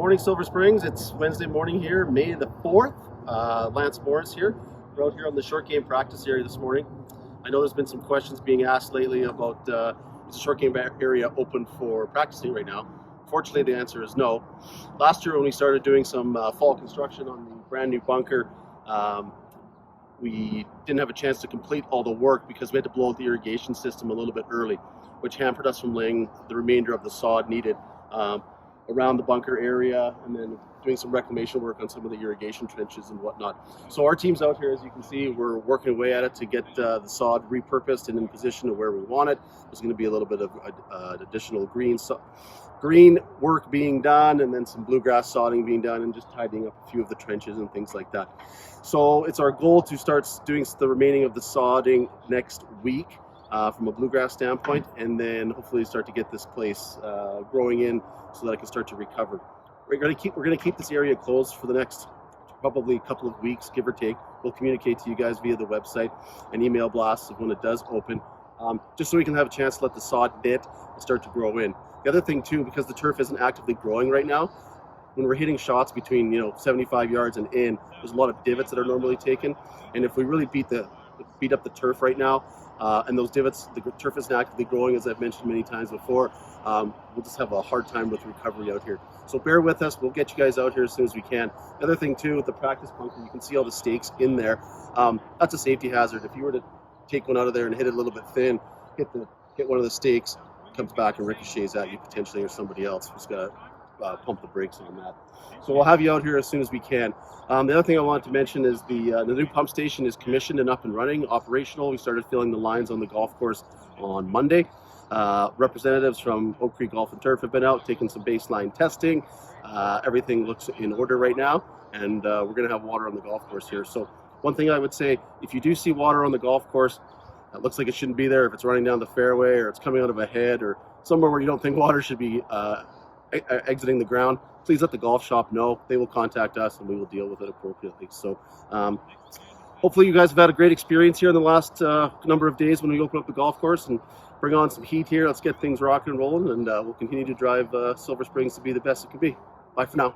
Morning, Silver Springs. It's Wednesday morning here, May the 4th. Lance Morris here. We're out here on the short game practice area this morning. I know there's been some questions being asked lately about is the short game area open for practicing right now. Fortunately, the answer is no. Last year when we started doing some fall construction on the brand new bunker, we didn't have a chance to complete all the work because we had to blow out the irrigation system a little bit early, which hampered us from laying the remainder of the sod needed around the bunker area, and then doing some reclamation work on some of the irrigation trenches and whatnot. So our team's out here, as you can see, we're working away at it to get the sod repurposed and in position to where we want it. There's going to be a little bit of additional green work being done, and then some bluegrass sodding being done, and just tidying up a few of the trenches and things like that. So it's our goal to start doing the remaining of the sodding next week from a bluegrass standpoint, and then hopefully start to get this place growing in so that I can start to recover. We're going to keep this area closed for the next probably couple of weeks, give or take. We'll communicate to you guys via the website and email blasts when it does open, just so we can have a chance to let the sod knit and start to grow in. The other thing too, because the turf isn't actively growing right now, when we're hitting shots between 75 yards and in, there's a lot of divots that are normally taken, and if we really beat up the turf right now, and those divots, the turf isn't actively growing, as I've mentioned many times before, we'll just have a hard time with recovery out here. So bear with us, we'll get you guys out here as soon as we can. The other thing too, with the practice bunker, you can see all the stakes in there. That's a safety hazard. If you were to take one out of there and hit it a little bit thin, hit one of the stakes, it comes back and ricochets at you potentially, or somebody else. Just gotta pump the brakes on that. So we'll have you out here as soon as we can. The other thing I wanted to mention is the new pump station is commissioned and up and running, operational. We started filling the lines on the golf course on Monday. Representatives from Oak Creek Golf and Turf have been out taking some baseline testing. Everything looks in order right now, and we're going to have water on the golf course here. So one thing I would say, if you do see water on the golf course that looks like it shouldn't be there, if it's running down the fairway or it's coming out of a head or somewhere where you don't think water should be exiting the ground, please let the golf shop know. They will contact us and we will deal with it appropriately. So hopefully you guys have had a great experience here in the last number of days when we open up the golf course and bring on some heat here. Let's get things rocking and rolling, and we'll continue to drive Silver Springs to be the best it can be. Bye for now.